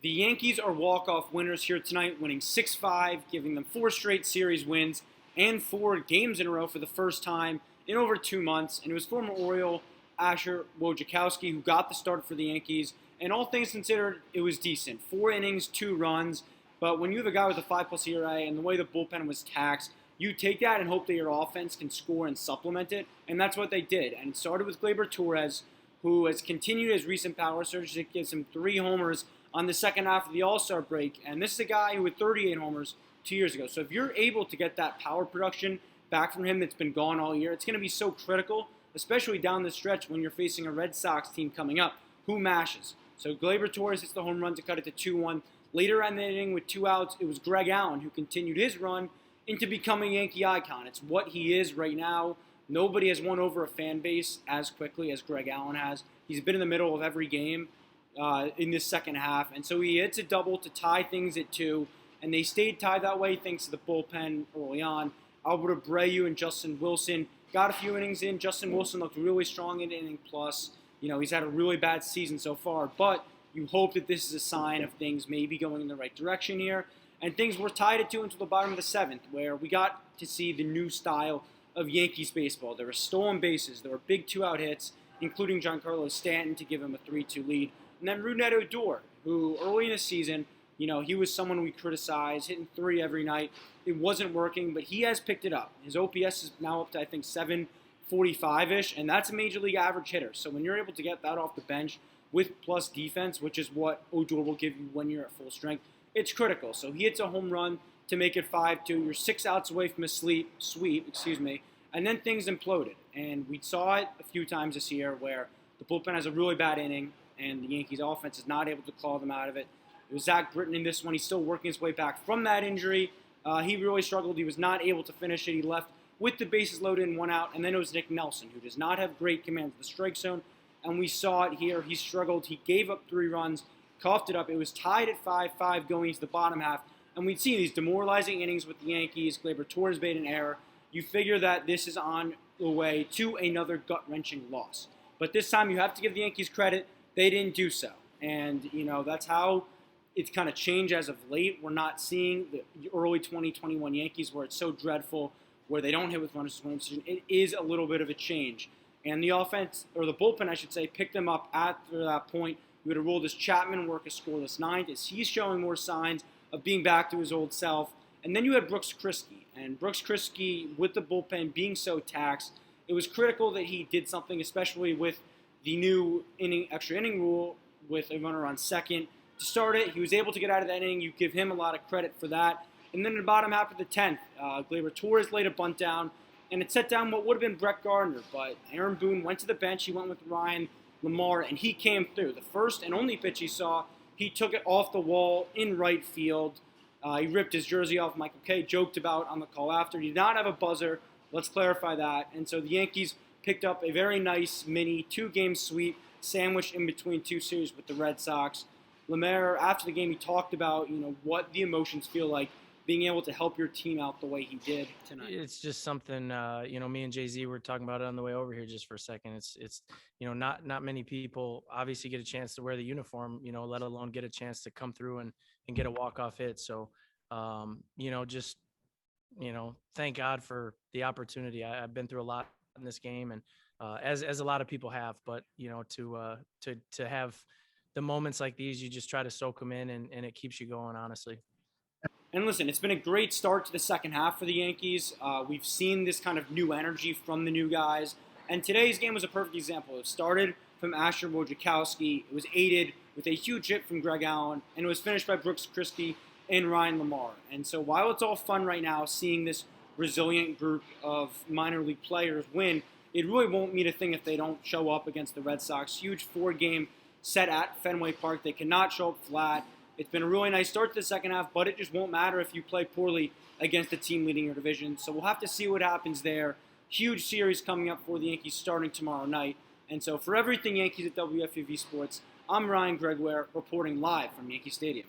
The Yankees are walk-off winners here tonight, winning 6-5, giving them 4 straight series wins and 4 games in a row for the first time in over 2 months. And it was former Oriole Asher Wojciechowski who got the start for the Yankees. And all things considered, it was decent. 4 innings, 2 runs. But when you have a guy with a 5+ ERA and the way the bullpen was taxed, you take that and hope that your offense can score and supplement it. And that's what they did. And it started with Gleyber Torres, who has continued his recent power surge. It gives him 3 homers on the second half of the All-Star break. And this is a guy who had 38 homers 2 years ago. So if you're able to get that power production back from him that's been gone all year, it's going to be so critical, especially down the stretch when you're facing a Red Sox team coming up who mashes. So Gleyber Torres hits the home run to cut it to 2-1. Later in the inning with 2 outs, it was Greg Allen who continued his run into becoming a Yankee icon. It's what he is right now. Nobody has won over a fan base as quickly as Greg Allen has. He's been in the middle of every game in this second half. And so he hits a double to tie things at 2. And they stayed tied that way thanks to the bullpen early on. Albert Abreu and Justin Wilson got a few innings in. Justin Wilson looked really strong in inning plus. You know, he's had a really bad season so far. But you hope that this is a sign of things maybe going in the right direction here. And things were tied at 2 until the bottom of the 7th, where we got to see the new style of Yankees baseball. There were stolen bases. There were big 2-out hits, including Giancarlo Stanton to give him a 3-2 lead. And then Rougned Odor, who early in the season, you know, he was someone we criticized, hitting 3 every night. It wasn't working, but he has picked it up. His OPS is now up to, I think, 745-ish, and that's a major league average hitter. So when you're able to get that off the bench with plus defense, which is what Odor will give you when you're at full strength, it's critical. So he hits a home run to make it 5-2. You're 6 outs away from a sweep, and then things imploded. And we saw it a few times this year where the bullpen has a really bad inning, and the Yankees offense is not able to claw them out of it. It was Zach Britton in this one. He's still working his way back from that injury. He really struggled. He was not able to finish it. He left with the bases loaded and 1 out. And then it was Nick Nelson, who does not have great command of the strike zone. And we saw it here. He struggled. He gave up 3 runs, coughed it up. It was tied at 5-5 going into the bottom half. And we'd seen these demoralizing innings with the Yankees. Gleyber Torres made an error. You figure that this is on the way to another gut-wrenching loss. But this time you have to give the Yankees credit. They didn't do so. And, you know, that's how it's kind of changed as of late. We're not seeing the early 2021 Yankees where it's so dreadful, where they don't hit with runners scoring position. It is a little bit of a change. And the offense, or the bullpen, I should say, picked them up after that point. You would have ruled as Chapman work a scoreless 9th as he's showing more signs of being back to his old self. And then you had Brooks Kriske. And Brooks Kriske, with the bullpen being so taxed, it was critical that he did something, especially with the new extra inning rule with a runner on second. To start it, he was able to get out of that inning. You give him a lot of credit for that. And then in the bottom half of the 10th, Gleyber Torres laid a bunt down, and it set down what would have been Brett Gardner. But Aaron Boone went to the bench. He went with Ryan LaMarre, and he came through. The first and only pitch he saw, he took it off the wall in right field. He ripped his jersey off. Michael Kay joked about on the call after. He did not have a buzzer. Let's clarify that. And so the Yankees picked up a very nice mini 2-game sweep sandwiched in between 2 series with the Red Sox. LaMarre, after the game, he talked about, you know, what the emotions feel like being able to help your team out the way he did tonight. It's just something, you know, me and Jay-Z were talking about it on the way over here just for a second. It's you know, not many people obviously get a chance to wear the uniform, you know, let alone get a chance to come through and get a walk-off hit. So, you know, just, you know, thank God for the opportunity. I've been through a lot in this game, and as a lot of people have, but, you know, to have the moments like these, you just try to soak them in, and it keeps you going, honestly. And listen, it's been a great start to the second half for the Yankees. We've seen this kind of new energy from the new guys. And today's game was a perfect example. It started from Asher Wojciechowski. It was aided with a huge hit from Greg Allen. And it was finished by Brooks Kriske and Ryan LaMarre. And so while it's all fun right now, seeing this resilient group of minor league players win, it really won't mean a thing if they don't show up against the Red Sox. Huge 4-game set at Fenway Park. They cannot show up flat. It's been a really nice start to the second half, but it just won't matter if you play poorly against the team leading your division. So we'll have to see what happens there. Huge series coming up for the Yankees starting tomorrow night. And so for everything Yankees at WFUV Sports, I'm Ryan Gregware reporting live from Yankee Stadium.